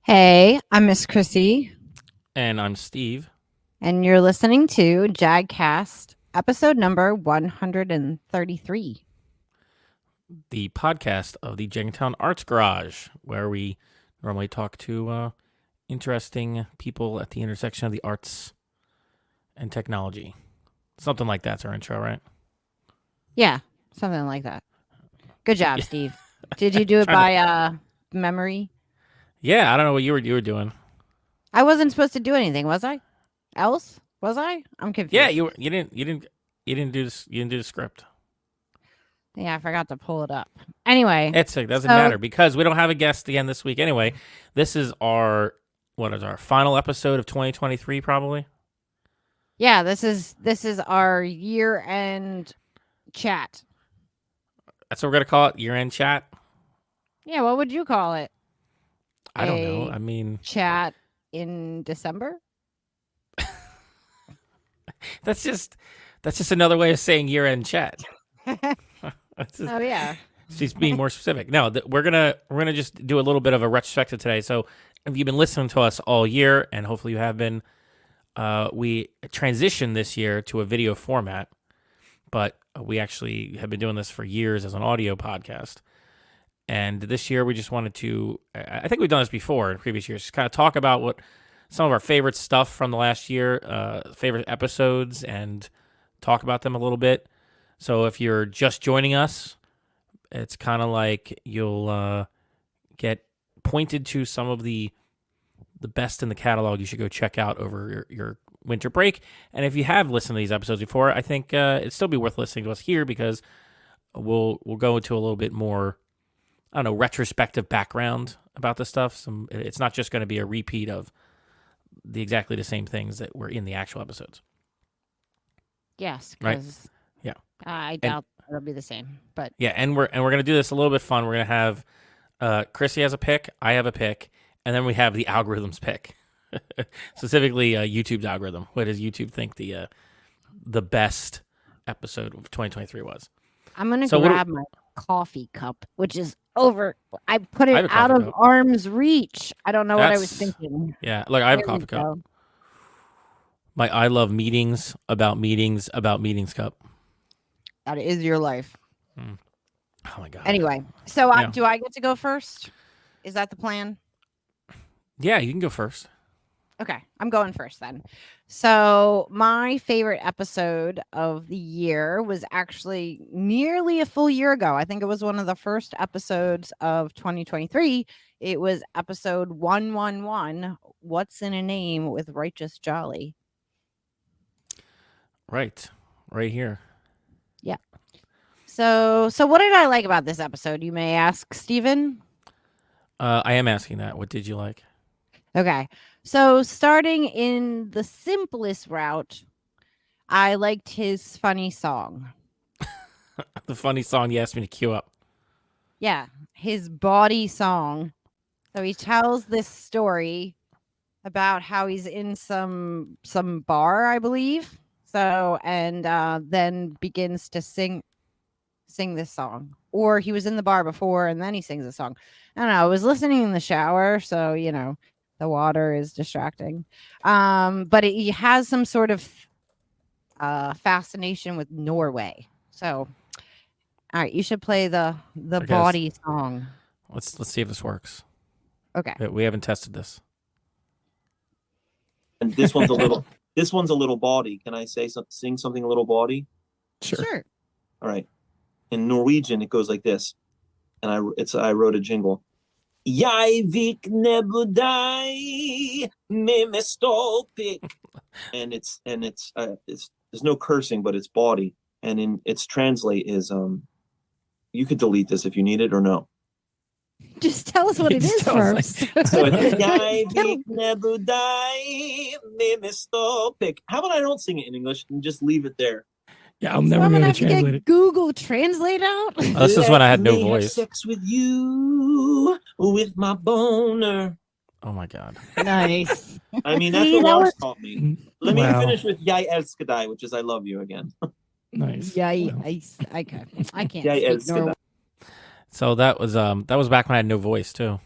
Hey, I'm Miss Chrissie, And I'm Steve. and you're listening to JAGcast, episode number 133. The podcast of the Jenkintown Arts Garage, where we normally talk to interesting people at the intersection of the arts and technology. Something like that's our intro, right? Yeah, something like that. Good job, Yeah. Steve. Did you do it Trying to- by memory? Yeah, I don't know what you were doing. I wasn't supposed to do anything, was I? Else? Was I? I'm confused. Yeah, you didn't do this. You didn't do the script. Yeah, I forgot to pull it up. Anyway, It doesn't matter because we don't have a guest again this week. Anyway, this is our final episode of 2023, probably. yeah, this is our year-end chat. That's what we're gonna call it, year-end chat. Yeah, what would you call it? I don't know. I mean, chat in December. that's just another way of saying year-end chat. Oh yeah. She's being more specific. No, we're gonna just do a little bit of a retrospective today. So, if you've been listening to us all year, and hopefully you have been, we transitioned this year to a video format, but we actually have been doing this for years as an audio podcast. And this year, we just wanted to. I think we've done this before in previous years. Just kind of talk about what some of our favorite stuff from the last year, favorite episodes, and talk about them a little bit. So if you're just joining us, it's kind of like you'll get pointed to some of the best in the catalog you should go check out over your winter break. And if you have listened to these episodes before, I think it'd still be worth listening to us here because we'll go into a little bit more, I don't know, retrospective background about this stuff. It's not just going to be a repeat of exactly the same things that were in the actual episodes. Yes, right? Yeah, I doubt it'll be the same. But yeah, and we're gonna do this a little bit fun. We're gonna have Chrissy has a pick, I have a pick, and then we have the algorithm's pick, specifically YouTube's algorithm. What does YouTube think the best episode of 2023 was? I'm gonna grab my coffee cup, which is over. I put it out of arm's reach. I don't know what I was thinking. Yeah, look, I have a coffee cup. My I love meetings about meetings cup. That is your life. Oh my god. Anyway, so do I get to go first? Is that the plan? Yeah, you can go first. Okay, I'm going first then. So my favorite episode of the year was actually nearly a full year ago. I think it was one of the first episodes of 2023. It was episode 111, What's in a Name with Righteous Jolly. Right here. Yeah. So what did I like about this episode, you may ask, Stephen? I am asking that. What did you like? Okay. So starting in the simplest route, I liked his funny song. The funny song you asked me to cue up. Yeah, his body song. So he tells this story about how he's in some bar, I believe. So and then begins to sing this song. Or he was in the bar before and then he sings the song. I don't know. I was listening in the shower, so the water is distracting. But he has some sort of fascination with Norway. So all right, you should play the body song. Let's see if this works. Okay. We haven't tested this. And this one's a little bawdy. Can I sing something a little bawdy? Sure. All right. In Norwegian, it goes like this. And I wrote a jingle. Jeg vik nebudai me mestolpik. And it's there's no cursing, but it's bawdy. And in its translate is you could delete this if you need it or no. Just tell us what it is first. So it's Jeg vik nebudai me mestolpik. How about I don't sing it in English and just leave it there? Yeah, I'm never going to translate it. Google Translate out. This is when I had no voice. Have sex with you, with my boner. Oh my god. Nice. I mean, that's what Lars taught me. Let me finish with Jeg elsker deg, which is I love you again. Nice. Yeah, I can't. Jeg elsker deg. So that was back when I had no voice too.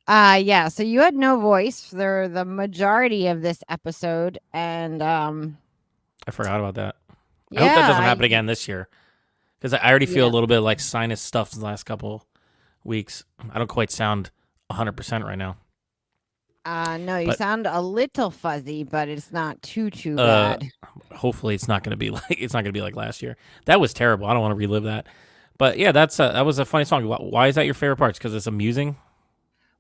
Yeah, so you had no voice for the majority of this episode, and I forgot about that. I hope that yeah, doesn't happen again this year, because I already feel a yeah. little bit like sinus stuff in the last couple weeks. I don't quite sound 100% right now. No, you But sound a little fuzzy, but it's not too uh, bad. hopefully it's not going to be like last year. That was terrible. I don't want to relive that. But yeah, that was a funny song. Why is that your favorite part? Because it's amusing.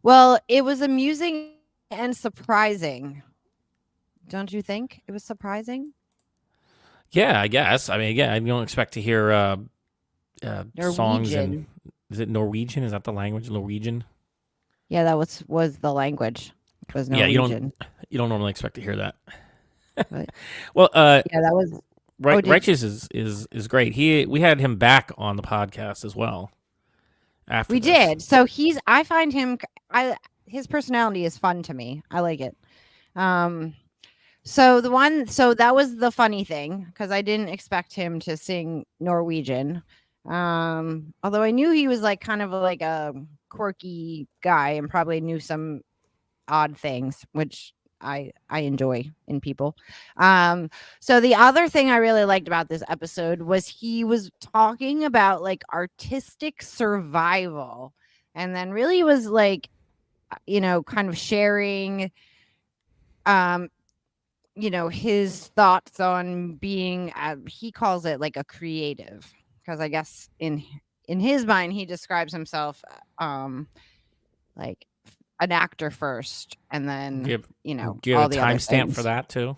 Well, it was amusing and surprising. Don't you think it was surprising? Yeah, I guess. I mean, yeah, I don't expect to hear songs in. Norwegian. Is it Norwegian? Is that the language? Norwegian? Yeah, that was the language. Was Yeah, Norwegian. you don't normally expect to hear that. But, Well, yeah, that was. Righteous is great. We had him back on the podcast as well. After We this. did. So I find him. His personality is fun to me. I like it. So that was the funny thing, because I didn't expect him to sing Norwegian. Although I knew he was like kind of like a quirky guy and probably knew some odd things, which I enjoy in people. So the other thing I really liked about this episode was he was talking about like artistic survival, and then really was like, kind of sharing his thoughts on being he calls it like a creative, because I guess in his mind he describes himself like an actor first, and then Do you all have a the other timestamp for things. that too?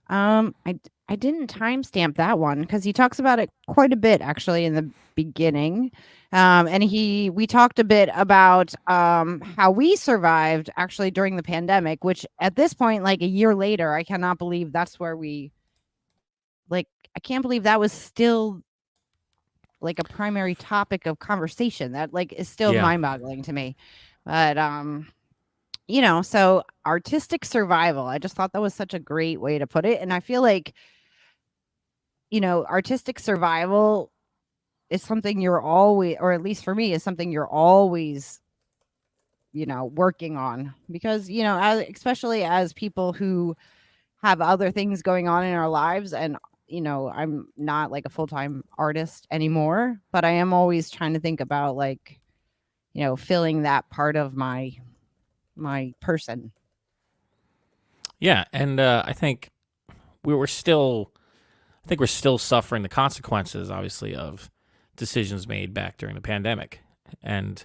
I didn't timestamp that one, because he talks about it quite a bit actually in the beginning. And we talked a bit about how we survived actually during the pandemic, which at this point, like a year later, I cannot believe that's where I can't believe that was still like a primary topic of conversation. That like is still Yeah. mind-boggling to me. But so artistic survival, I just thought that was such a great way to put it. And I feel like, artistic survival is something you're always, or at least for me, is something you're always, working on, because, especially as people who have other things going on in our lives. And, I'm not like a full-time artist anymore, but I am always trying to think about like, filling that part of my person. Yeah, and I think we're still suffering the consequences, obviously, of decisions made back during the pandemic, and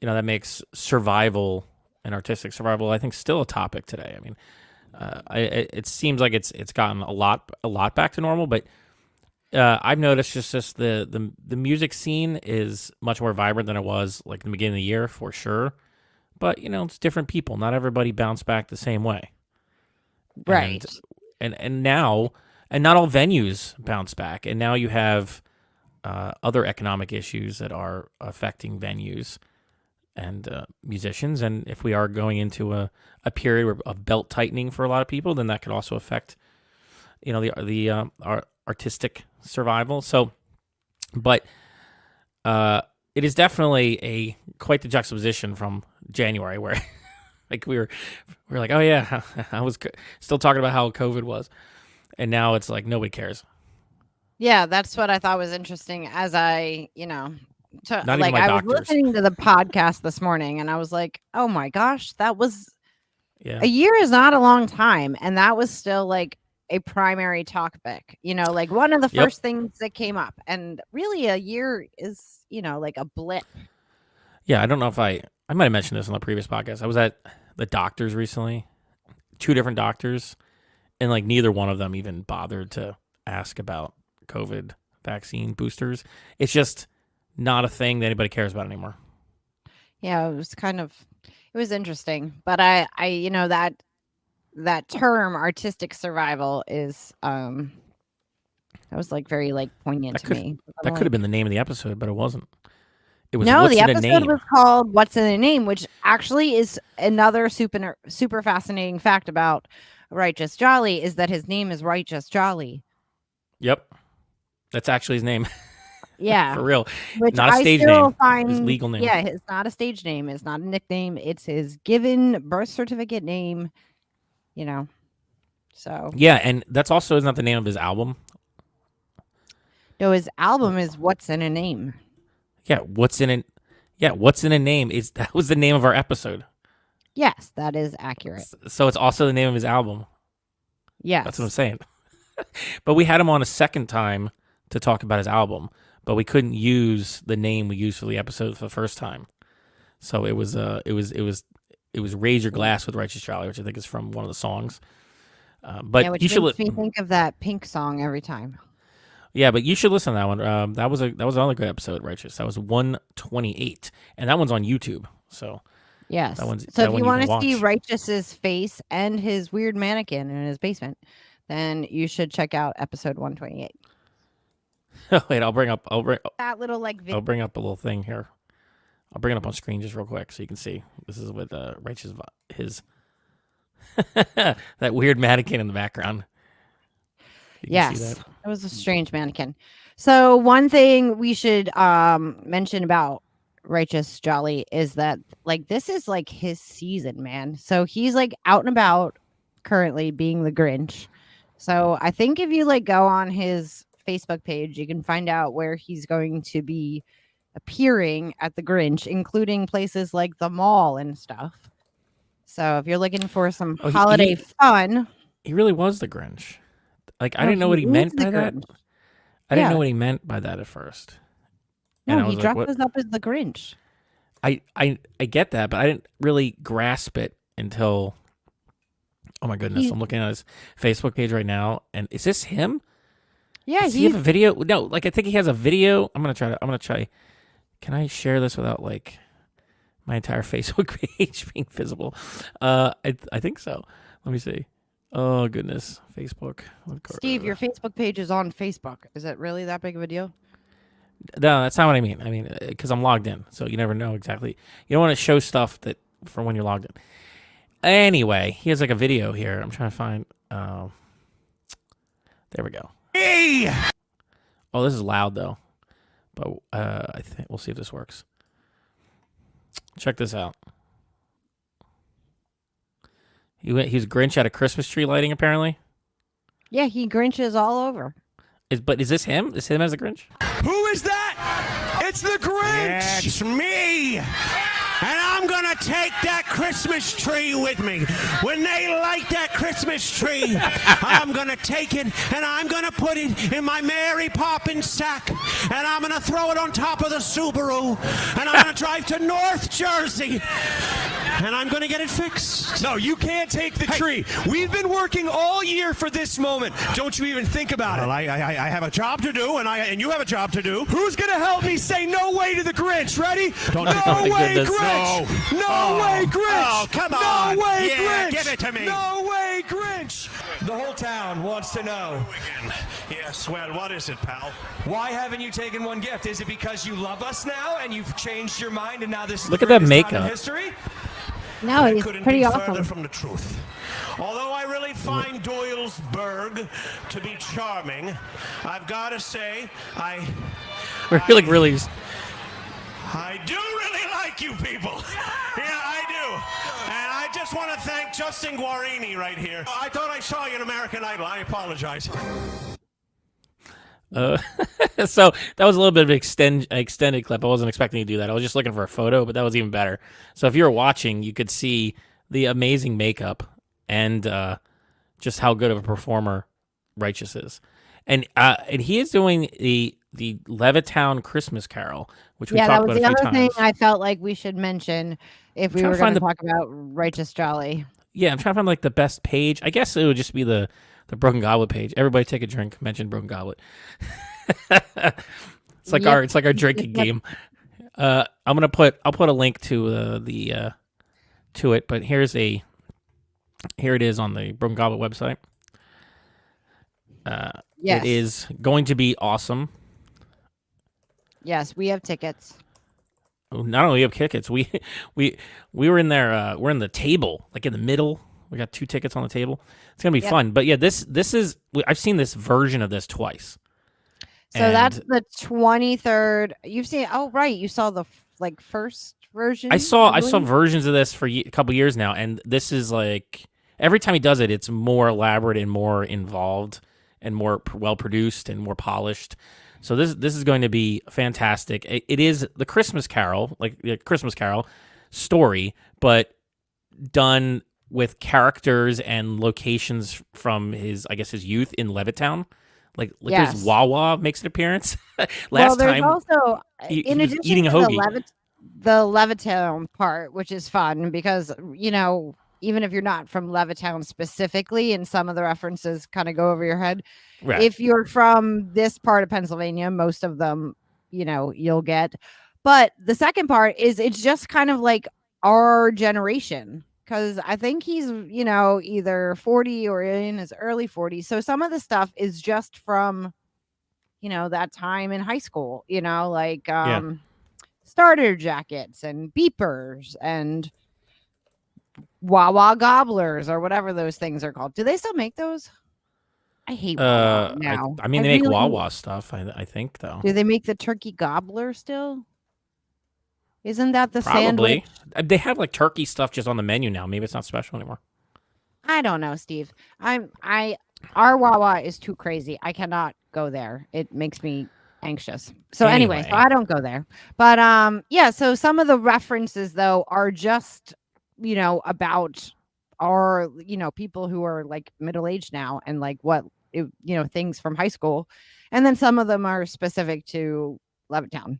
that makes survival and artistic survival, I think, still a topic today. I mean, it seems like it's gotten a lot back to normal, but I've noticed just the music scene is much more vibrant than it was like in the beginning of the year, for sure. But it's different people. Not everybody bounced back the same way. Right. And now, and not all venues bounce back. And now you have other economic issues that are affecting venues and musicians. And if we are going into a period of belt tightening for a lot of people, then that could also affect, our artistic survival. So, but it is definitely quite the juxtaposition from January, where like we were like, oh yeah, I was still talking about how COVID was, and now it's like nobody cares. Yeah, that's what I thought was interesting. As I, Not like even my I was doctors. listening to the podcast this morning, and I was like, oh my gosh, that was Yeah. a year is not a long time, and that was still like a primary topic. Like one of the Yep. first things that came up, and really a year is like a blip. Yeah, I don't know if I might have mentioned this on the previous podcast. I was at the doctor's recently, 2 different doctors, and like neither one of them even bothered to ask about COVID vaccine boosters. It's just not a thing that anybody cares about anymore. Yeah, it was interesting, but I that term artistic survival is that was like very like poignant to me. That could have been the name of the episode, but it wasn't. It was No, What's the in a episode Name. was called "What's in a Name," which actually is another super fascinating fact about Righteous Jolly, is that his name is Righteous Jolly. Yep. That's actually his name. Yeah. For real. Which Not a I stage still name. find, His legal name. Yeah, it's not a stage name. It's not a nickname. It's his given birth certificate name. You know, so Yeah, and that's also not the name of his album. no, his album is "What's in a Name." Yeah, what's in it? Yeah, what's in a name is that was the name of our episode. Yes, that is accurate. So it's also the name of his album. Yes, That's what I'm saying. But we had him on a second time to talk about his album, but we couldn't use the name we used for the episode for the first time. So it was Raise Your Glass with Righteous Charlie, which I think is from one of the songs. But which you should makes me think of that Pink song every time. Yeah, but you should listen to that one. That was another good episode, Righteous. That was 128, and that one's on YouTube. So Yes. that one's, So that if one you want can to see watch. Righteous's face and his weird mannequin in his basement, then you should check out episode 128. Wait, I'll bring up That little like video. I'll bring up a little thing here. I'll bring it up on screen just real quick so you can see. This is with Righteous his that weird mannequin in the background. You can see Yes, that. it was a strange mannequin. So one thing we should mention about Righteous Jolly is that like this is like his season, man. So he's like out and about currently being the Grinch. So I think if you like go on his Facebook page, you can find out where he's going to be appearing at the Grinch, including places like the mall and stuff. So if you're looking for some holiday fun, He really was the Grinch. Like I No, didn't know what he he is meant the by that. Grinch. I didn't Yeah. know what he meant by that at first. And no, I he was like, what? dresses up as the Grinch. I get that, but I didn't really grasp it until. Oh my goodness! I'm looking at his Facebook page right now, and is this him? Yeah, Does he have a video? No, like I think he has a video. I'm gonna try. Can I share this without like my entire Facebook page being visible? I think so. Let me see. Oh goodness, Facebook. Steve, your Facebook page is on Facebook. Is it really that big of a deal? No, that's not what I mean. I mean, because I'm logged in, so you never know exactly. You don't want to show stuff that from when you're logged in. Anyway, he has like a video here. I'm trying to find. There we go. Hey! Oh, this is loud though, but I think we'll see if this works. Check this out. He's Grinch at a Christmas tree lighting, apparently. Yeah, he Grinches all over. But is this him? Is him as a Grinch? Who is that? It's the Grinch! It's me! And I'm gonna take that Christmas tree with me. When they light that Christmas tree, I'm gonna take it and I'm gonna put it in my Mary Poppins sack. And I'm gonna throw it on top of the Subaru. And I'm gonna drive to North Jersey. And I'm gonna get it fixed. No, you can't take the tree. We've been working all year for this moment. Don't you even think about Well, it. I have a job to do, and you have a job to do. Who's gonna help me say no way to the Grinch? Ready? Don't- No Oh, my way, goodness. Grinch! No way, Grinch! Oh, come on. No way, Yeah, Grinch! give it to me. No way, Grinch! The whole town wants to know, Yes, well, what is it, pal? why haven't you taken one gift? Is it because you love us now and you've changed your mind and now this is Look the at that greatest time in makeup. history? No, he's Couldn't pretty be awesome. further from the truth. Although I really find Doylesburg to be charming, I've got to say, I Really. I do really like you people. Yeah, I do. And I just want to thank Justin Guarini right here. I thought I saw you in American Idol. I apologize. So that was a little bit of an extended clip. I wasn't expecting to do that. I was just looking for a photo, but that was even better. So if you were watching, you could see the amazing makeup and just how good of a performer Righteous is. And he is doing the Levittown Christmas Carol, which we Yeah, that talked was about a the few other thing times. I felt like we should mention if we trying were to going find to the- talk about Righteous Jolly. Yeah, I'm trying to find like the best page. I guess it would just be the Broken Goblet page. Everybody take a drink. Mention Broken Goblet. It's like Yep. our drinking Yep. game. I'll put a link to to it, but here it is on the Broken Goblet website. Yes. It is going to be awesome. Yes, we have tickets. Not only have tickets, we were in there. We're in the table, like in the middle. We got 2 tickets on the table. It's gonna be Yep. fun. But yeah, this is I've seen this version of this twice. So that's the 23rd. You've seen? Oh, right. You saw the first version. I saw versions of this for a couple years now, and this is like every time he does it, it's more elaborate and more involved and more well produced and more polished. So this is going to be fantastic. It is the Christmas Carol, like the Christmas Carol story, but done with characters and locations from his youth in Levittown. Like there's Wawa makes an appearance. Last time, also he was eating a hoagie. The Levittown part, which is fun because even if you're not from Levittown specifically, and some of the references kind of go over your head. Right. If you're from this part of Pennsylvania, most of them, you'll get. But the second part is it's just kind of like our generation. Because I think he's, either 40 or in his early 40s. So some of the stuff is just from, that time in high school, starter jackets and beepers and Wawa gobblers or whatever those things are called. Do they still make those? I hate Wawa now. I mean, they make Wawa stuff, I think, though. Do they make the turkey gobbler still? Isn't that the Probably. sandwich? They have like turkey stuff just on the menu now. Maybe it's not special anymore. I don't know, Steve. Our Wawa is too crazy. I cannot go there. It makes me anxious. So anyway, so I don't go there. But so some of the references though are just, about our, people who are like middle-aged now and like what things from high school. And then some of them are specific to Levittown.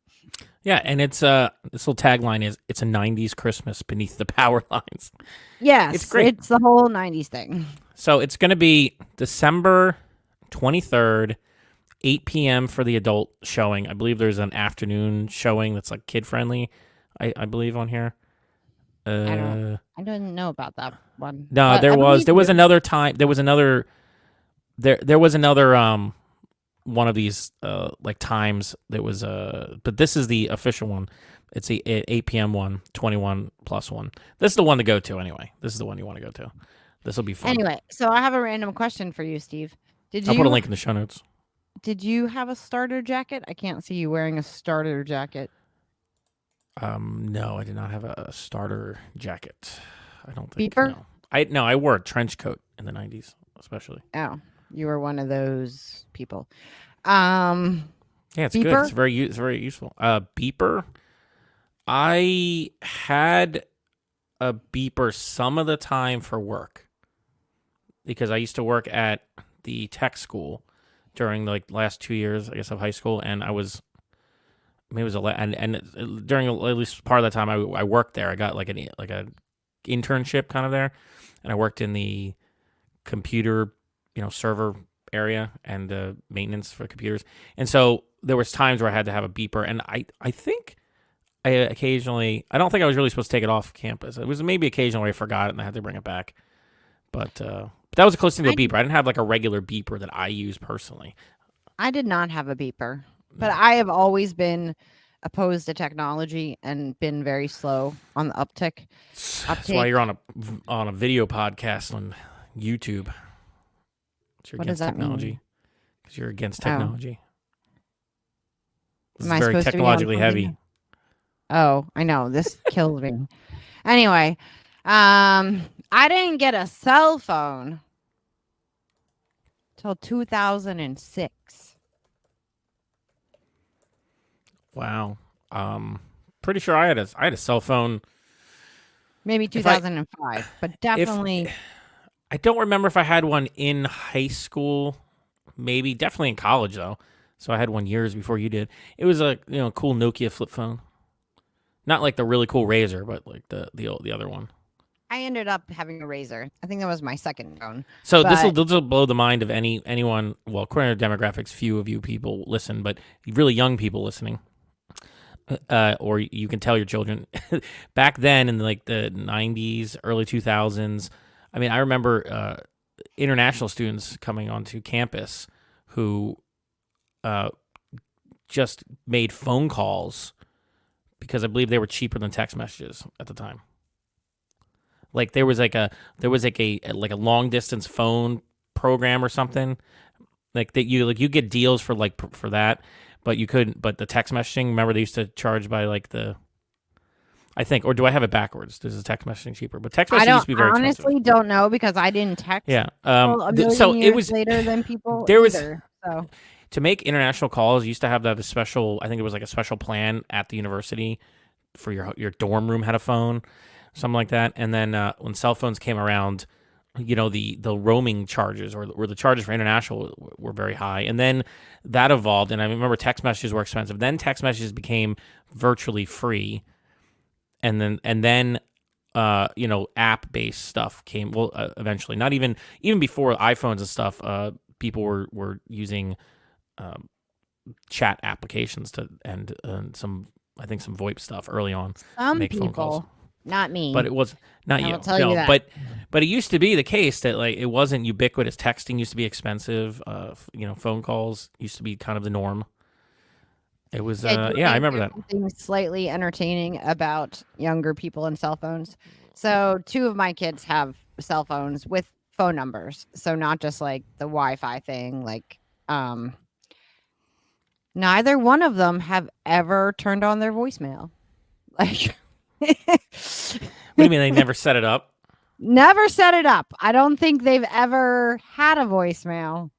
Yeah, and it's this little tagline is "It's a '90s Christmas beneath the power lines." Yes, it's great. It's the whole '90s thing. So it's going to be December 23rd, 8 p.m. for the adult showing. I believe there's an afternoon showing that's like kid friendly. I believe on here. I didn't know about that one. No, there was another time. There was another one of these like times that was but this is the official one. It's the 8 p.m. one, 21 plus one. This is the one to go to anyway. This is the one you want to go to. This will be fun. Anyway, so I have a random question for you, Steve. I'll put a link in the show notes. Did you have a starter jacket? I can't see you wearing a starter jacket. No, I did not have a starter jacket. I don't think. Beeper? No. I wore a trench coat in the 90s, especially. Oh, you were one of those people. Yeah, it's beeper? Good. It's very useful. Beeper. I had a beeper some of the time for work because I used to work at the tech school during the last 2 years, I guess, of high school, and I was. Maybe it was and during at least part of the time I worked there. I got like a internship kind of there, and I worked in the computer, server area and maintenance for computers. And so there was times where I had to have a beeper, and I think I don't think I was really supposed to take it off campus. It was maybe occasionally I forgot it and I had to bring it back. But that was the closest thing to a beeper. I didn't have like a regular beeper that I use personally. I did not have a beeper. But I have always been opposed to technology and been very slow on the uptick. That's why you're on a video podcast on YouTube. You're against technology. Because you're against technology. This is very technologically heavy. Oh, I know. This kills me. Anyway, I didn't get a cell phone till 2006. Wow. Pretty sure I had a cell phone. Maybe 2005, but definitely. I don't remember if I had one in high school. Maybe, definitely in college though. So I had one years before you did. It was a cool Nokia flip phone. Not like the really cool Razor, but like the other one. I ended up having a Razor. I think that was my second phone. So this will blow the mind of anyone. Well, according to demographics, few of you people listen, but really young people listening. Or you can tell your children. Back then in like the 90s, early 2000s, I mean, I remember international students coming onto campus who just made phone calls because I believe they were cheaper than text messages at the time. Like there was like a long distance phone program or something, Like that you get deals for for that, but you couldn't. But the text messaging, remember they used to charge by like I think, or do I have it backwards? This is text messaging cheaper, but text messaging used to be very expensive. honestly don't know because I didn't text. Yeah. A million so years it was later than people. There was either, so. To make international calls. You used to have that special. I think it was like a special plan at the university for your dorm room had a phone, something like that. And then when cell phones came around, the roaming charges or the charges for international were very high. And then that evolved. And I remember text messages were expensive. Then text messages became virtually free. And then app-based stuff came. Well, eventually, not even before iPhones and stuff, people were using chat applications and some VoIP stuff early on. Some to make people, phone calls. not me. But it was not I you. will tell you that. But it used to be the case that like it wasn't ubiquitous. Texting used to be expensive. Phone calls used to be kind of the norm. It was, I remember that. Something slightly entertaining about younger people and cell phones. So 2 of my kids have cell phones with phone numbers. So not just like the Wi-Fi thing. Like, neither one of them have ever turned on their voicemail. Like, what do you mean they never set it up? Never set it up. I don't think they've ever had a voicemail.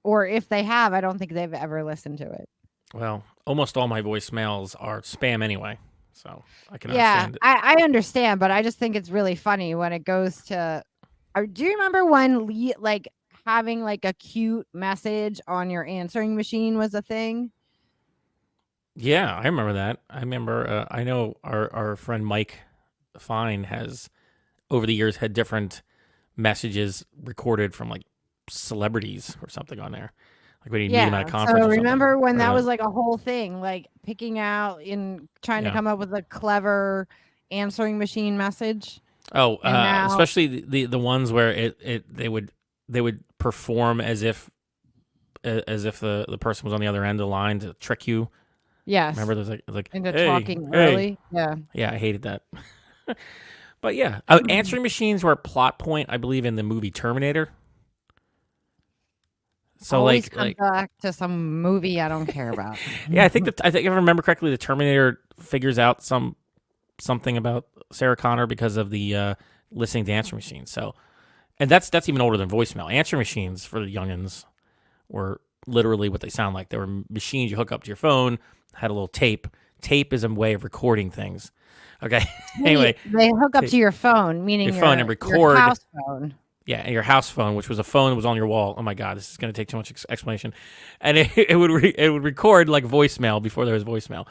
Or if they have, I don't think they've ever listened to it. Well, almost all my voicemails are spam anyway, so I can understand it. I understand, but I just think it's really funny when it goes to. Do you remember when having like a cute message on your answering machine was a thing? Yeah, I remember that. I remember. I know our friend Mike Fine has over the years had different messages recorded from like celebrities or something on there. Like when you meet him at a conference. So remember when that was like a whole thing, like picking out in trying to come up with a clever answering machine message. Oh, especially the ones where they would perform as if the person was on the other end of the line to trick you. Yes. Remember there's like into hey, talking hey. early. Yeah, I hated that. But yeah, answering machines were a plot point, I believe, in the movie Terminator. So always come back to some movie I don't care about. Yeah, I think if I remember correctly, the Terminator figures out something about Sarah Connor because of the listening to answering machines. So, and that's even older than voicemail. Answering machines for the youngins were literally what they sound like. They were machines you hook up to your phone, had a little tape. Tape is a way of recording things. Okay. Anyway, they hook up to your phone, meaning your phone and record your house phone. Yeah, your house phone, which was a phone that was on your wall. Oh my God, this is going to take too much explanation. And it would record like voicemail before there was voicemail.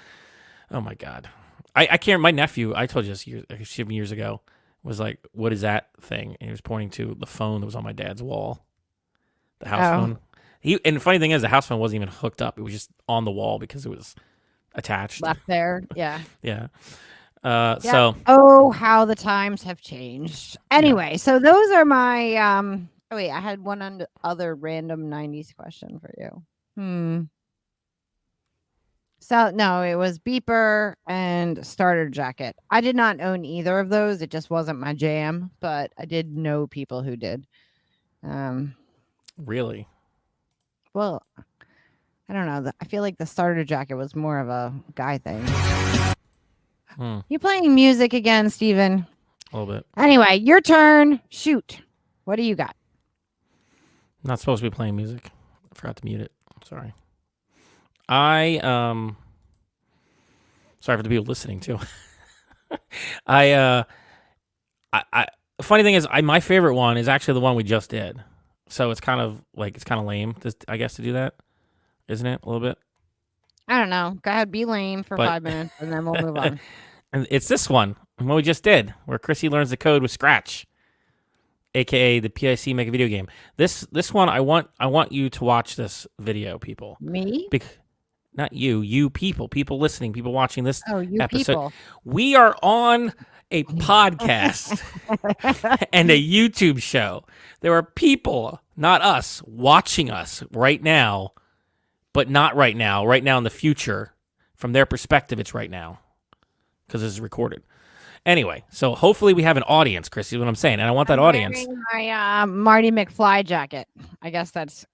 Oh my God, I can't. My nephew, I told you this years ago, was like, "What is that thing?" And he was pointing to the phone that was on my dad's wall, the house phone. And the funny thing is, the house phone wasn't even hooked up; it was just on the wall because it was attached, left there. Yeah, yeah. So how the times have changed. Anyway, so those are my oh wait, I had one other random 90s question for you. So no, it was beeper and starter jacket. I did not own either of those. It just wasn't my jam, but I did know people who did. Really? Well, I don't know. I feel like the starter jacket was more of a guy thing. You playing music again, Steven? A little bit. Anyway, your turn. Shoot. What do you got? Not supposed to be playing music. I forgot to mute it. Sorry. Sorry for the people listening too. I funny thing is, my favorite one is actually the one we just did. So it's kind of lame, I guess, to do that, isn't it? A little bit. I don't know. Go ahead, be lame for 5 minutes, and then we'll move on. And it's this one, what we just did, where Chrissie learns the code with Scratch, aka the PIC make a video game. This one, I want you to watch this video, people. Me? Not you people listening, people watching this episode. People. We are on a podcast and a YouTube show. There are people, not us, watching us right now. But not right now. Right now in the future, from their perspective, it's right now because this is recorded. Anyway, so hopefully we have an audience, Chrissie, is what I'm saying. And I want that audience. I'm wearing my Marty McFly jacket. I guess that's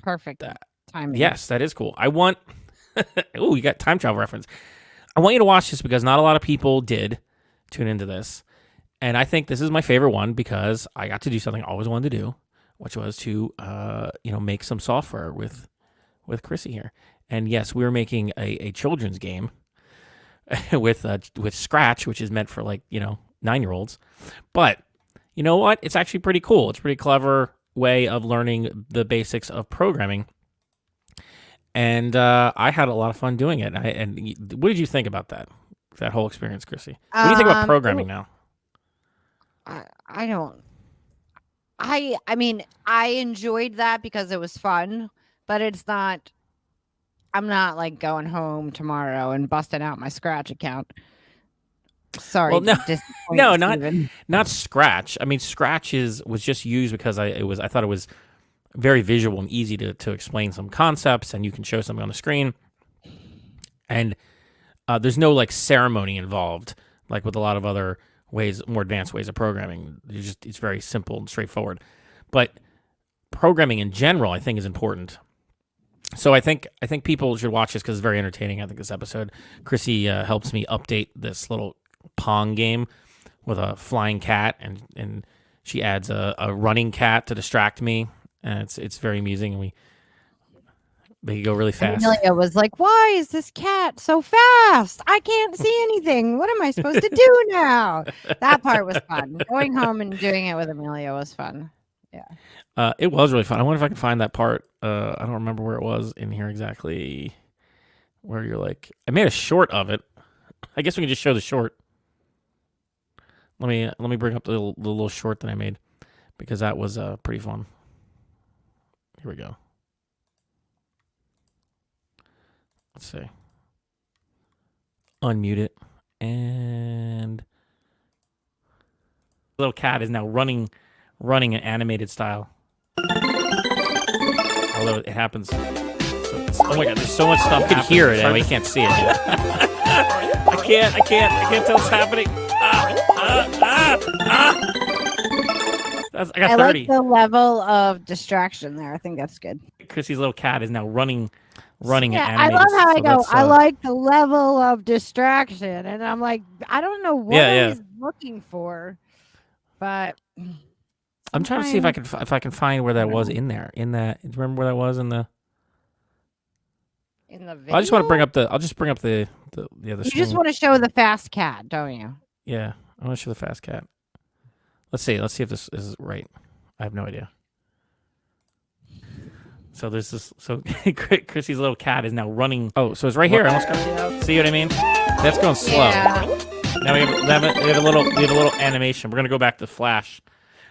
perfect timing. Yes, that is cool. I want. Oh, you got time travel reference. I want you to watch this because not a lot of people did tune into this, and I think this is my favorite one because I got to do something I always wanted to do, which was to make some software with Chrissie here. And yes, we were making a children's game with Scratch, which is meant for 9-year-olds. But you know what? It's actually pretty cool. It's a pretty clever way of learning the basics of programming. And I had a lot of fun doing it. What did you think about that whole experience, Chrissie? What do you think about programming now? I don't. I mean, I enjoyed that because it was fun, but it's not. I'm not going home tomorrow and busting out my Scratch account. Sorry. Well, no, not Scratch. I mean, Scratch was just used because I thought it was very visual and easy to explain some concepts, and you can show something on the screen. And there's no ceremony involved, like with a lot of other ways, more advanced ways of programming. It's very simple and straightforward. But programming in general, I think, is important. So I think people should watch this because it's very entertaining. I think this episode, Chrissie helps me update this little Pong game with a flying cat, and she adds a running cat to distract me, and it's very amusing. And they go really fast. Amelia was like, "Why is this cat so fast? I can't see anything. What am I supposed to do now?" That part was fun. Going home and doing it with Amelia was fun. Yeah. It was really fun. I wonder if I can find that part. I don't remember where it was in here exactly. Where you're I made a short of it. I guess we can just show the short. Let me bring up the little short that I made because that was pretty fun. Here we go. Let's see. Unmute it, and the little cat is now running an animated style. Although it happens. Oh my god, there's so much stuff. You can hear it, and you can't see it yet. I can't tell what's happening. I got 30. I like the level of distraction there. I think that's good. Chrissie's little cat is now running an animated. I love how I go. I like the level of distraction, and I'm like, I don't know what he's looking for, but I'm trying to see if I can find where that was in there. In that, do you remember where that was in the video? I just want to bring up the. I'll just bring up the other. You screen. Just want to show the fast cat, don't you? Yeah, I want to show the fast cat. Let's see if this is right. I have no idea. So there's this. So Chrissie's little cat is now running. Oh, so it's right here. See what I mean? That's going slow. Yeah. Now we have a little animation. We're gonna go back to Flash.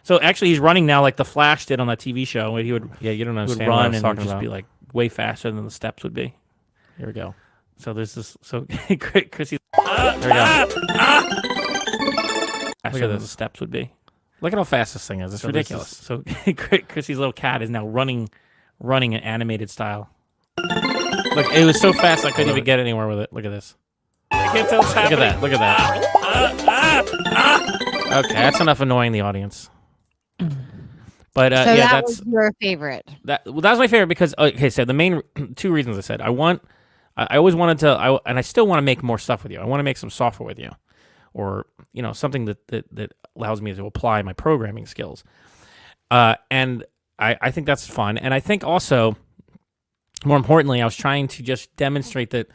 So actually, he's running now like the Flash did on that TV show. He would, you don't understand. Run and just about. Be way faster than the steps would be. Here we go. So there's this. So Chrissy. There we go. Faster than the steps would be. Look at how fast this thing is. It's ridiculous. So Chrissy's little cat is now running an animated style. Look, it was so fast I couldn't even get anywhere with it. Look at this. I can't tell what's happening. Look at that. Okay, that's enough annoying the audience. But so that was your favorite. That was my favorite because so the main two reasons I said I always wanted to, and I still want to make more stuff with you. I want to make some software with you, or something that allows me to apply my programming skills. And I think that's fun, and I think also, more importantly, I was trying to just demonstrate that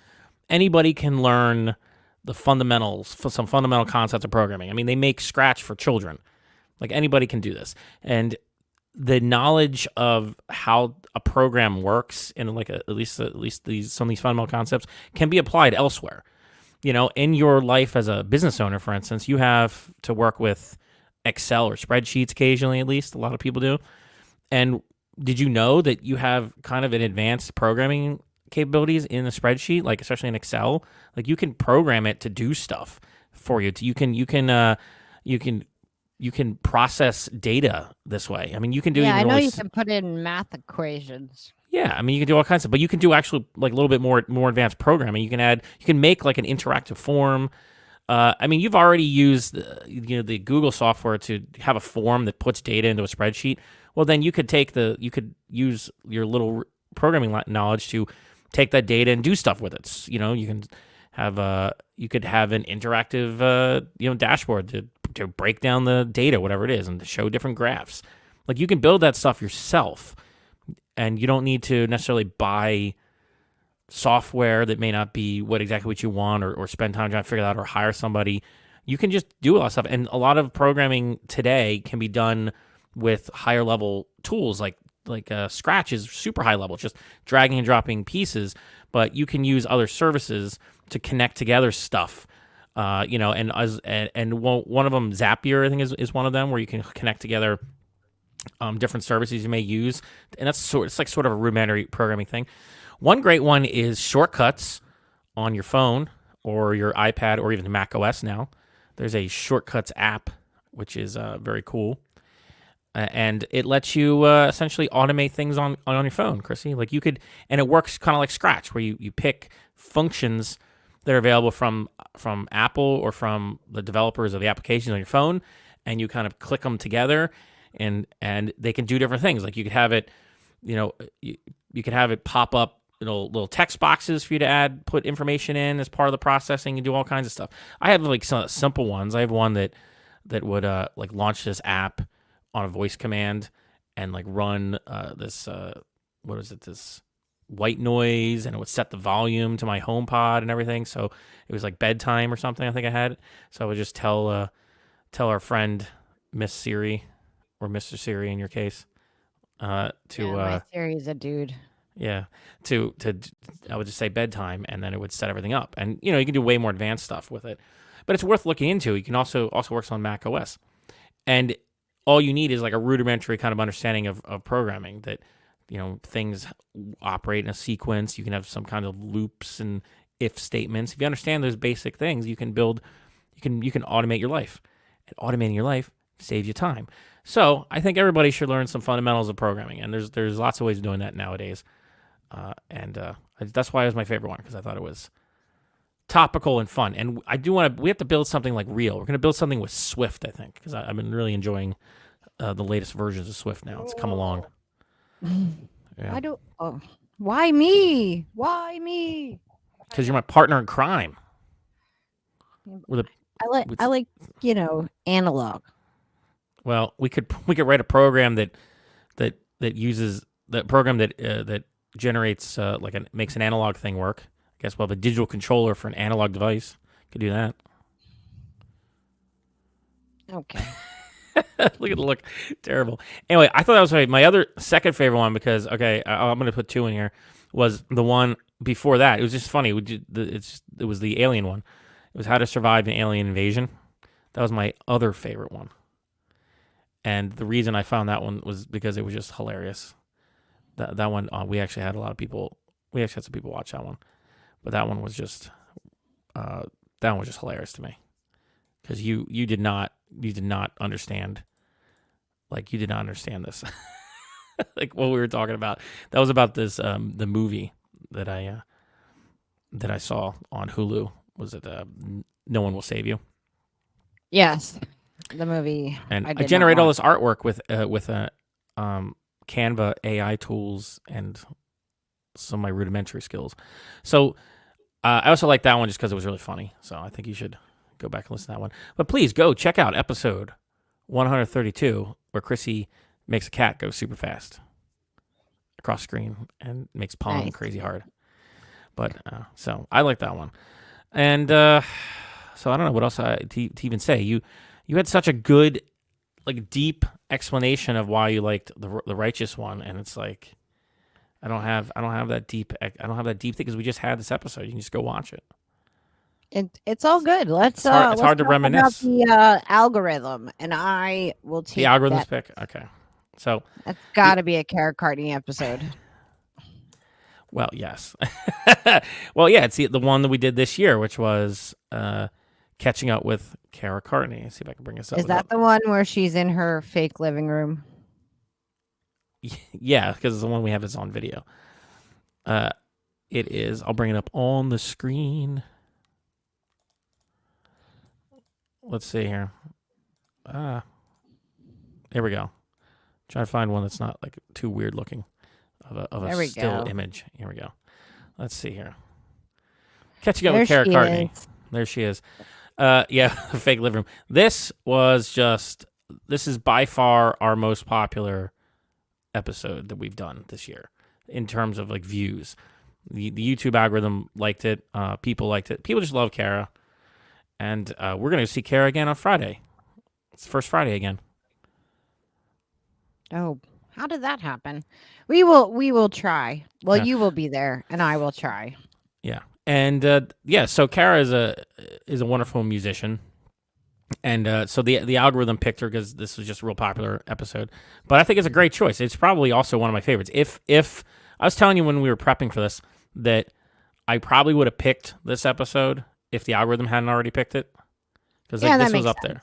anybody can learn the fundamentals, some fundamental concepts of programming. I mean, they make Scratch for children. Like anybody can do this, and the knowledge of how a program works in at least some of these fundamental concepts can be applied elsewhere. In your life as a business owner, for instance, you have to work with Excel or spreadsheets occasionally. At least a lot of people do. And did you know that you have kind of an advanced programming capabilities in a spreadsheet, like especially in Excel? Like you can program it to do stuff for you. You can process data this way. I mean, you can do. Yeah, I know you can put in math equations. Yeah, I mean, you can do all kinds of, but you can do actually a little bit more advanced programming. You can make an interactive form. I mean, you've already used the Google software to have a form that puts data into a spreadsheet. Well, then you could use your little programming knowledge to take that data and do stuff with it. You know, you could have an interactive dashboard to break down the data, whatever it is, and to show different graphs. Like, you can build that stuff yourself, and you don't need to necessarily buy software that may not be exactly what you want, or spend time trying to figure it out, or hire somebody. You can just do a lot of stuff, and a lot of programming today can be done with higher level tools like Scratch is super high level, just dragging and dropping pieces, but you can use other services to connect together stuff. One of them, Zapier, I think is one of them, where you can connect together different services you may use, and it's like sort of a rudimentary programming thing. One great one is Shortcuts on your phone or your iPad or even the Mac OS now. There's a Shortcuts app, which is very cool. And it lets you essentially automate things on your phone, Chrissy. Like, you could, and it works kind of like Scratch, where you pick functions that are available from Apple or from the developers of the applications on your phone, and you kind of click them together, and they can do different things. Like, you could have it, you could have it pop up little text boxes for you to put information in as part of the processing, and do all kinds of stuff. I have like some simple ones. I have one that would like launch this app on a voice command and like run this white noise, and it would set the volume to my HomePod and everything. So it was like bedtime or something, I think I had. So I would just tell our friend Miss Siri, or Mr. Siri in your case, my Siri is a dude. Yeah, I would just say bedtime, and then it would set everything up. And you can do way more advanced stuff with it, but it's worth looking into. You can also works on Mac OS, and all you need is like a rudimentary kind of understanding of programming, that things operate in a sequence. You can have some kind of loops and if statements. If you understand those basic things, you can automate your life, and automating your life saves you time. So I think everybody should learn some fundamentals of programming, and there's lots of ways of doing that nowadays. That's why it was my favorite one, because I thought it was topical and fun. And we have to build something like real. We're going to build something with Swift, I think, because I've been really enjoying the latest versions of Swift now. It's come along. Yeah. Why me? Why me? Because you're my partner in crime. I like analog. Well, we could write a program that uses that program that generates makes an analog thing work. I guess we'll have a digital controller for an analog device. Could do that. Okay. Look at the look. Terrible. Anyway, I thought that was my other second favorite one, because I'm going to put two in here. Was the one before that. It was just funny. It was the alien one. It was how to survive an alien invasion. That was my other favorite one. And the reason I found that one was because it was just hilarious. That one, we actually had a lot of people. We actually had some people watch that one, but that one was just hilarious to me, because you did not understand. Like, you did not understand this, like what we were talking about. That was about this the movie that I saw on Hulu. Was it No One Will Save You? Yes. The movie. And I generate all this artwork with Canva AI tools and some of my rudimentary skills. So I also like that one just because it was really funny. So I think you should go back and listen to that one. But please go check out episode 132, where Chrissy makes a cat go super fast across screen and makes Pong crazy hard. But so I like that one. And so I don't know what else to even say. You had such a good, like, deep explanation of why you liked the righteous one, and it's like I don't have that deep thing, because we just had this episode. You can just go watch it. It's all good. Let's it's hard to reminisce about the algorithm, and I will take the algorithm's pick. Okay, so that's got to be a Kara Cartney episode. Well, yes. Well, yeah, it's the one that we did this year, which was catching up with Kara Cartney. Let's see if I can bring this up. Is that the one where she's in her fake living room? Yeah, because it's the one we have is on video. It is. I'll bring it up on the screen. Let's see here. Here we go. Try to find one that's not like too weird looking of a still image. Here we go. Let's see here. Catching up with Kara Cartney. There she is. Yeah, fake living room. This is by far our most popular episode that we've done this year in terms of like views. The YouTube algorithm liked it. People liked it. People just love Kara. And we're going to see Kara again on Friday. It's the first Friday again. Oh, how did that happen? We will try. Well, you will be there, and I will try. Yeah, and so Kara is a wonderful musician, and so the algorithm picked her because this was just a real popular episode. But I think it's a great choice. It's probably also one of my favorites. If I was telling you when we were prepping for this that I probably would have picked this episode if the algorithm hadn't already picked it, because this was up there,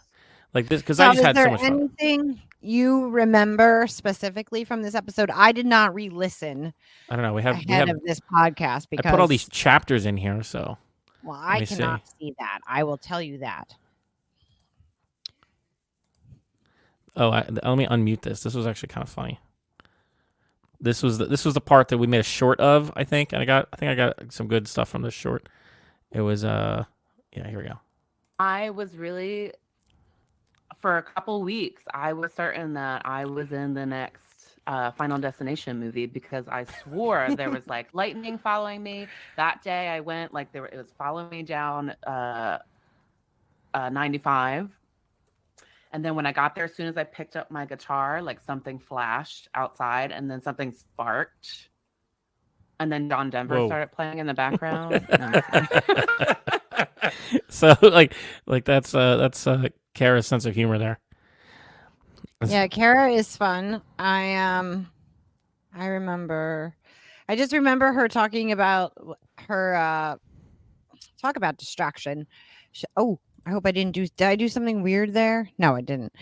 like this because I just had so much fun. Anything you remember specifically from this episode? I did not re-listen. I don't know. We have of this podcast because I put all these chapters in here, so well, I cannot see that. I will tell you that. Oh, let me unmute this. This was actually kind of funny. This was the part that we made a short of, I think, and I think I got some good stuff from this short. It was here we go. I was really, for a couple weeks, I was certain that I was in the next Final Destination movie because I swore there was like lightning following me. That day I went, like it was following me down 95. And then when I got there, as soon as I picked up my guitar, like something flashed outside and then something sparked. And then John Denver started playing in the background. So like that's Kara's sense of humor there. Yeah, Kara is fun. I just remember her talking about her talk about distraction. I hope I didn't did I do something weird there? No, I didn't.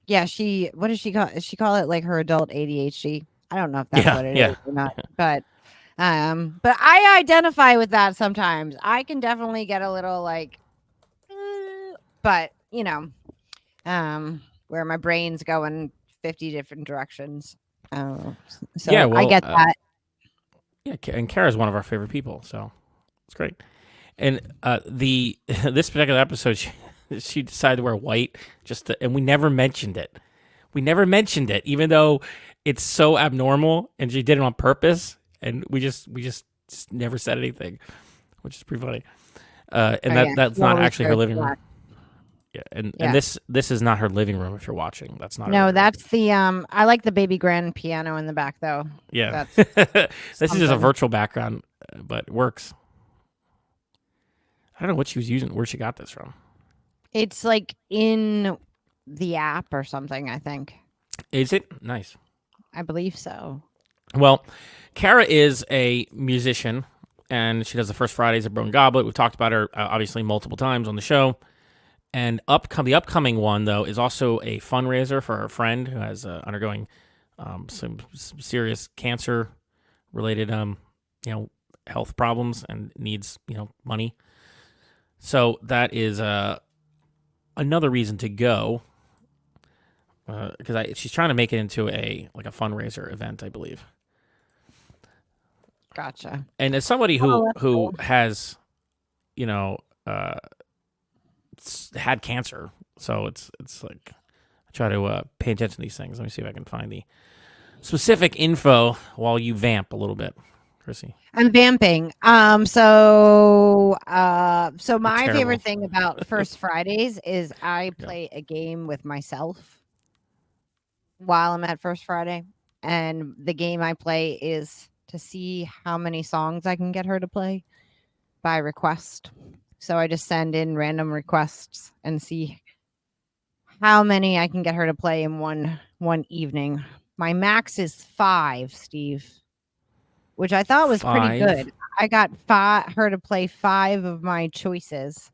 Yeah, what does she call it? She call it like her adult ADHD. I don't know if that's what it is or not, but I identify with that sometimes. I can definitely get a little like, but you know, where my brain's going 50 different directions. So I get that. Yeah, and Kara's one of our favorite people, so it's great. And this particular episode, she decided to wear white and we never mentioned it. We never mentioned it, even though it's so abnormal, and she did it on purpose, and we just never said anything, which is pretty funny. That's not actually her living room. Yeah, and this is not her living room. If you're watching, that's not. No, that's the I like the baby grand piano in the back though. Yeah, this is just a virtual background, but it works. I don't know what she was using. Where she got this from? It's like in the app or something, I think. Is it? Nice. I believe so. Well, Kara is a musician, and she does the First Fridays at Broken Goblet. We've talked about her, obviously, multiple times on the show. And the upcoming one, though, is also a fundraiser for her friend who has undergoing some serious cancer-related, health problems and needs, money. So that is another reason to go, because she's trying to make it into a fundraiser event, I believe. Gotcha. And as somebody who has, had cancer, so it's like I try to pay attention to these things. Let me see if I can find the specific info while you vamp a little bit, Chrissie. I'm vamping. So my favorite thing about First Fridays is I play a game with myself while I'm at First Friday, and the game I play is to see how many songs I can get her to play by request. So I just send in random requests and see how many I can get her to play in one evening. My max is 5, Steve, which I thought was pretty good. I got her to play 5 of my choices.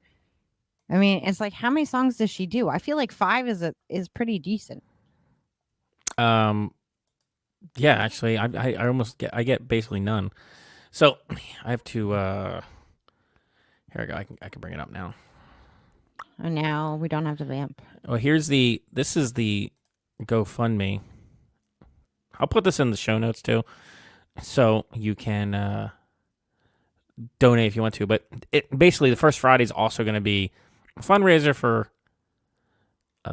I mean, it's like, how many songs does she do? I feel like 5 is pretty decent. Yeah, actually, I get basically none. So I have to. Here we go. I can bring it up now. And now we don't have to vamp. Well, this is the GoFundMe. I'll put this in the show notes too, so you can donate if you want to. But basically the first Friday is also going to be a fundraiser for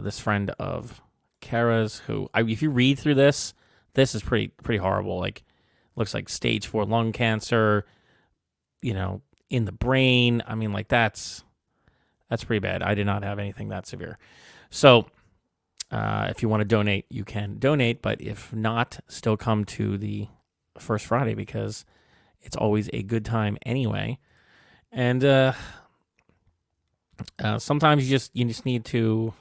this friend of Kara's. Who, if you read through this is pretty horrible. Like, looks like stage 4 lung cancer. In the brain. I mean, like that's pretty bad. I did not have anything that severe. So if you want to donate, you can donate. But if not, still come to the first Friday because it's always a good time anyway. And sometimes you just need to,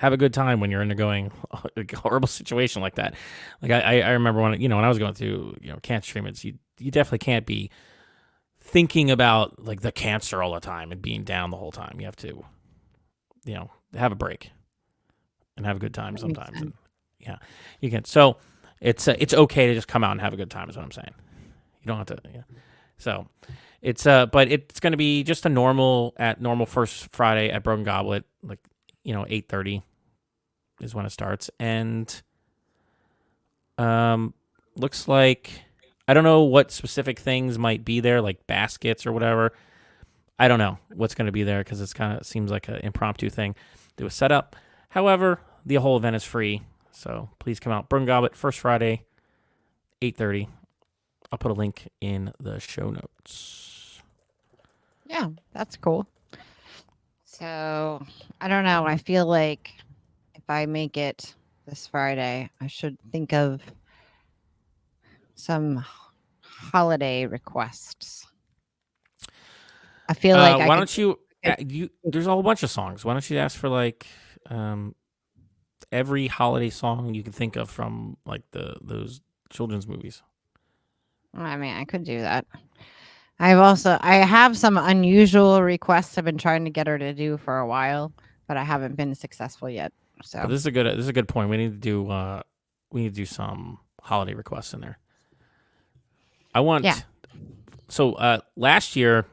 have a good time when you're undergoing a horrible situation like that. Like I remember when I was going through cancer treatments, you definitely can't be thinking about like the cancer all the time and being down the whole time. You have to, have a break and have a good time sometimes. And, yeah, you can. So it's okay to just come out and have a good time is what I'm saying. You don't have to. Yeah. So it's but it's going to be just a normal first Friday at Broken Goblet, like 8:30 is when it starts, and looks like I don't know what specific things might be there, like baskets or whatever. I don't know what's going to be there because it's kind of seems like an impromptu thing that was set up. However, the whole event is free, so please come out. Broken Goblet, first Friday, 8:30. I'll put a link in the show notes. Yeah, that's cool. So, I don't know. I feel like if I make it this Friday, I should think of some holiday requests. I feel like why don't you there's a whole bunch of songs. Why don't you ask for like every holiday song you can think of from like those children's movies? I mean, I could do that. I have some unusual requests I've been trying to get her to do for a while, but I haven't been successful yet. So But this is a good point. We need to do some holiday requests in there. I want So last year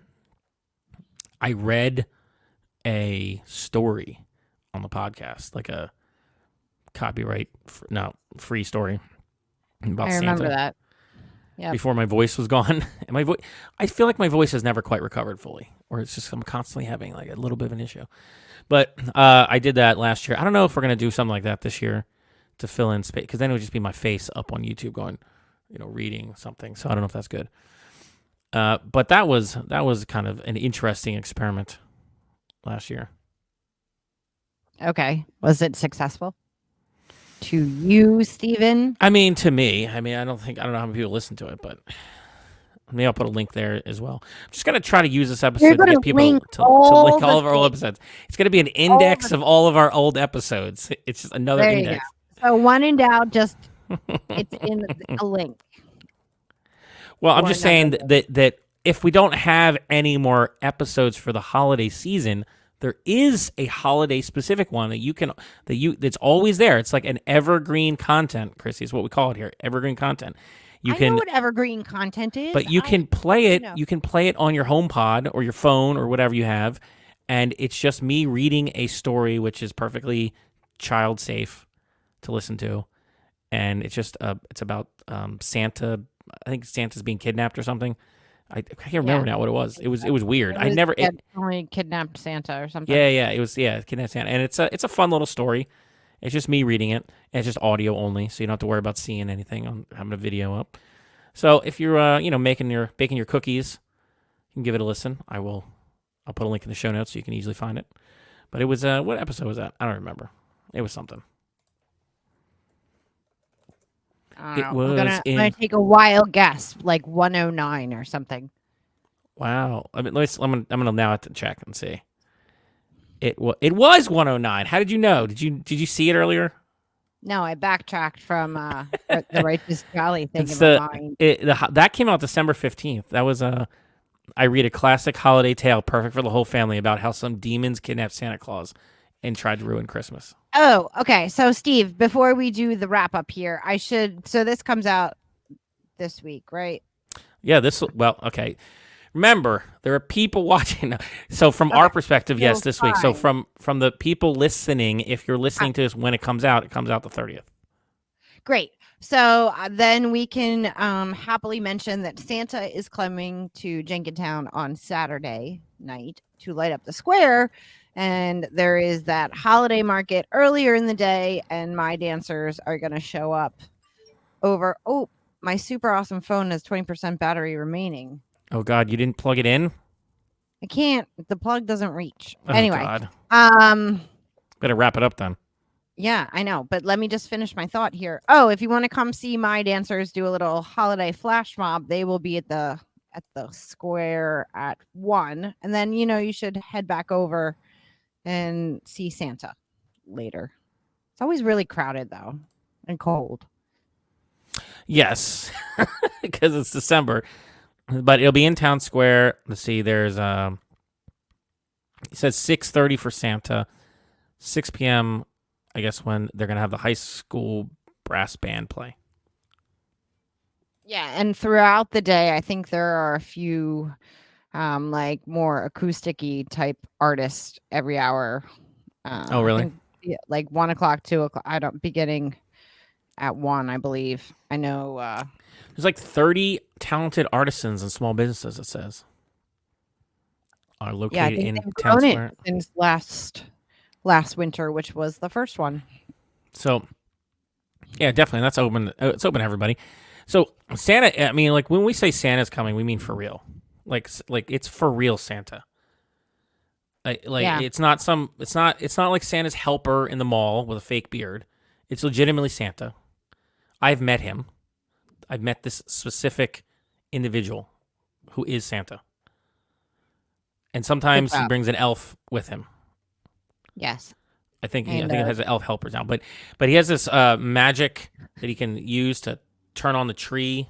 I read a story on the podcast, like a free story about I remember Santa. that. Yeah. Before my voice was gone, and I feel like my voice has never quite recovered fully, or it's just I'm constantly having like a little bit of an issue. But I did that last year. I don't know if we're gonna do something like that this year to fill in space, because then it would just be my face up on YouTube going, reading something. So I don't know if that's good. But that was kind of an interesting experiment last year. Okay. Was it successful? To you, Steven? I mean, to me. I mean, I don't know how many people listen to it, but maybe I'll put a link there as well. I'm just going to try to use this episode to get people to link all of our old episodes. It's going to be an index of all of our old episodes. It's just another index. So when in doubt, just it's in a link. Well, I'm just saying that if we don't have any more episodes for the holiday season, there is a holiday specific one that's always there. It's like an evergreen content, Chrissy, is what we call it here. Evergreen content. I know what evergreen content is. But you can play it. You can play it on your HomePod or your phone or whatever you have, and it's just me reading a story which is perfectly child safe to listen to, and it's about Santa. I think Santa's being kidnapped or something. I can't remember now what it was. It was weird. Only kidnapped Santa or something. Yeah. It was kidnapped Santa, and it's a fun little story. It's just me reading it. And it's just audio only, so you don't have to worry about seeing anything on having a video up. So if you're baking your cookies, you can give it a listen. I'll put a link in the show notes so you can easily find it. But it was what episode was that? I don't remember. It was something. I'm gonna take a wild guess, like 109 or something. Wow. I mean, I'm gonna now have to check and see. It was 109. How did you know? Did you see it earlier? No, I backtracked from the Righteous Jolly thing in my mind. That came out December 15th. That was I read a classic holiday tale, perfect for the whole family, about how some demons kidnapped Santa Claus and tried to ruin Christmas. Oh, okay. So, Steve, before we do the wrap up here, so this comes out this week, right? Yeah, okay. Remember, there are people watching. So from our perspective, yes, this week. So from the people listening, if you're listening to this when it comes out the 30th. Great. So then we can happily mention that Santa is coming to Jenkintown on Saturday night to light up the square. And there is that holiday market earlier in the day, and my dancers are going to show up over. Oh, my super awesome phone has 20% battery remaining. Oh, God, you didn't plug it in? I can't. The plug doesn't reach. Oh, anyway, God. Better wrap it up then. Yeah, I know. But let me just finish my thought here. Oh, if you want to come see my dancers do a little holiday flash mob, they will be at the square at 1. And then, you should head back over and see Santa later. It's always really crowded, though, and cold. Yes, because it's December. But it'll be in Town Square. Let's see, there's, it says 6:30 for Santa, 6 p.m., I guess, when they're going to have the high school brass band play. Yeah, and throughout the day, I think there are a few like more acoustic-y type artists every hour. Oh, really? Like 1 o'clock, 2 o'clock. Beginning at 1, I believe. I know. There's like 30 talented artisans and small businesses, it says, are located in Town Square. Since last winter, which was the first one. So, yeah, definitely. That's open. It's open to everybody. So Santa, I mean, like when we say Santa's coming, we mean for real. Like it's for real Santa. It's not like Santa's helper in the mall with a fake beard. It's legitimately Santa. I've met him. I've met this specific individual who is Santa. And sometimes he brings an elf with him. Yes. I think it has an elf helpers now, but he has this magic that he can use to turn on the tree.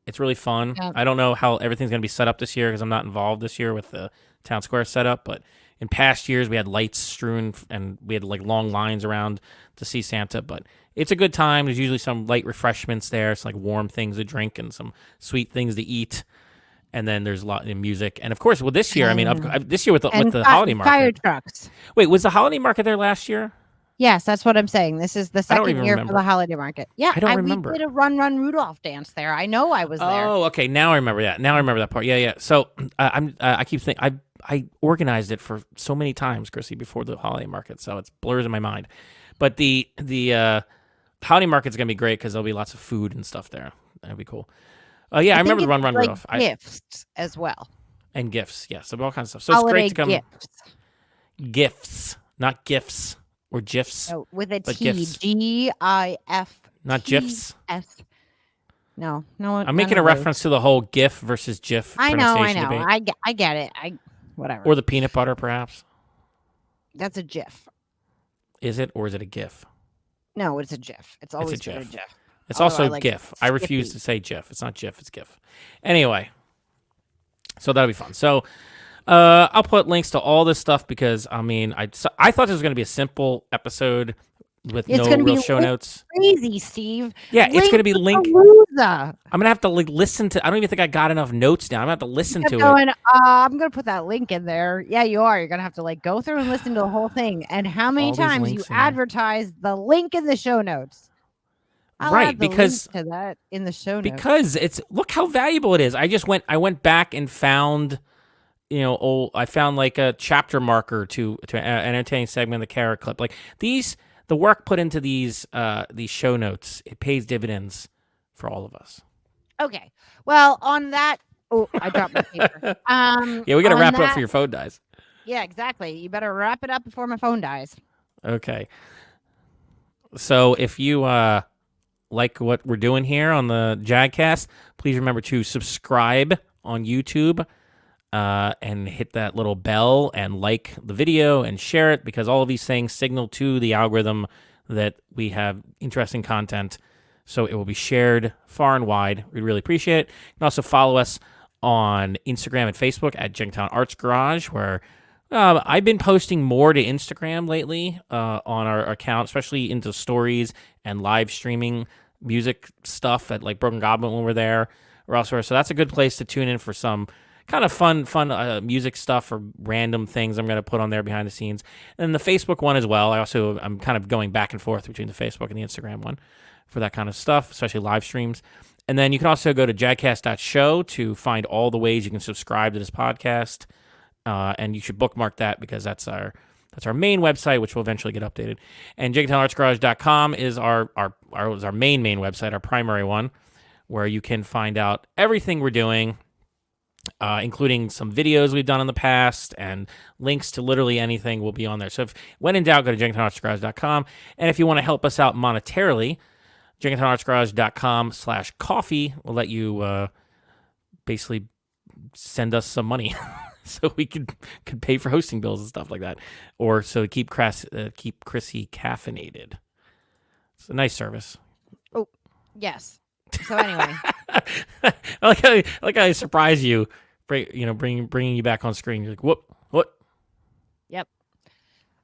It's really fun. Yeah. I don't know how everything's going to be set up this year because I'm not involved this year with the Town Square setup, but in past years we had lights strewn and we had like long lines around to see Santa, but it's a good time. There's usually some light refreshments there. It's like warm things to drink and some sweet things to eat. And then there's a lot of music. And of course, well, this year, this year with the holiday market. Fire trucks. Wait, was the holiday market there last year? Yes, that's what I'm saying. This is the second year for the holiday market. Yeah, I don't remember. We did a Run Rudolph dance there. I know I was there. Oh, okay. Now I remember that. Now I remember that part. Yeah. So I keep thinking I organized it for so many times, Chrissy, before the holiday market. So it blurs in my mind. But the holiday market's gonna be great because there'll be lots of food and stuff there. That'd be cool. Yeah, I remember the Run Rudolph. Gifts as well. And gifts, yes. So all kinds of stuff. So holiday it's great to come. Gifts, not gifts. Or GIFs. No, with a T. GIF. Not GIFs? No. I'm making a reference to the whole GIF versus GIF pronunciation debate. I get it. Whatever. Or the peanut butter, perhaps. That's a GIF. Is it, or is it a GIF? No, it's a GIF. It's always been a GIF. It's also GIF. I refuse to say GIF. It's not GIF, it's GIF. Anyway, so that'll be fun. So I'll put links to all this stuff because, I mean, I thought this was going to be a simple episode with no real show notes. Crazy, Steve. Yeah, it's going to be linked. I'm going to have to listen to. I don't even think I got enough notes down. I'm going to have to listen to it. I'm going to put that link in there. Yeah, you are. You're going to have to go through and listen to the whole thing. And how many times you advertise the link in the show notes? I'll add the link to that in the show notes. Because look how valuable it is. I went back and found. I found like a chapter marker to an entertaining segment of the Carrot Clip. Like the work put into these show notes, it pays dividends for all of us. Okay. Well, on that, I dropped my paper. Yeah, we got to wrap it up before your phone dies. Yeah, exactly. You better wrap it up before my phone dies. Okay. So if you like what we're doing here on the JAGcast, please remember to subscribe on YouTube. And hit that little bell and like the video and share it because all of these things signal to the algorithm that we have interesting content. So it will be shared far and wide. We'd really appreciate it. You can also follow us on Instagram and Facebook at Jenkintown Arts Garage, where I've been posting more to Instagram lately on our account, especially into stories and live streaming music stuff at like Broken Goblin when we're there or elsewhere. So that's a good place to tune in for some kind of fun music stuff or random things I'm going to put on there behind the scenes. And the Facebook one as well. I'm kind of going back and forth between the Facebook and the Instagram one for that kind of stuff, especially live streams. And then you can also go to jagcast.show to find all the ways you can subscribe to this podcast. And you should bookmark that because that's our main website, which will eventually get updated. And JenkintownArtsGarage.com is our main website, our primary one, where you can find out everything we're doing, including some videos we've done in the past, and links to literally anything will be on there. So when in doubt, go to JenkintownArtsGarage.com. And if you want to help us out monetarily, JenkintownArtsGarage.com/coffee will let you basically send us some money. So we could pay for hosting bills and stuff like that, or so to keep Chrissie caffeinated. It's a nice service. Oh, yes. So anyway, I like how I surprise you, bringing you back on screen. You're like, what? Yep.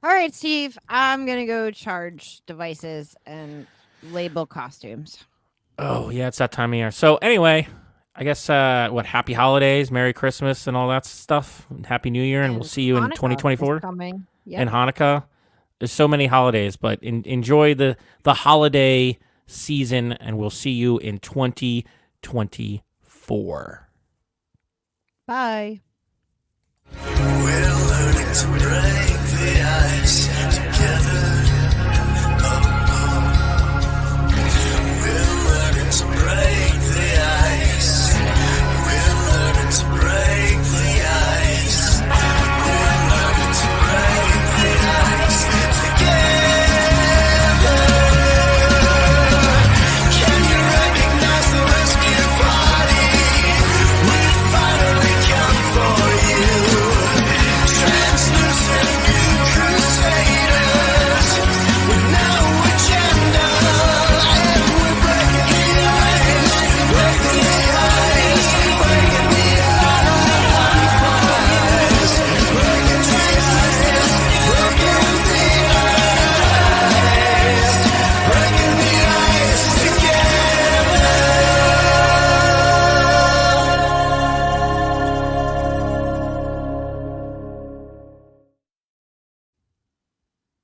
All right, Steve. I'm gonna go charge devices and label costumes. Oh yeah, it's that time of year. So anyway. I guess, happy holidays, Merry Christmas, and all that stuff. Happy New Year, and we'll see you in 2024. Coming. Yep. And Hanukkah. There's so many holidays, but enjoy the holiday season, and we'll see you in 2024. Bye. We're learning to break the ice together.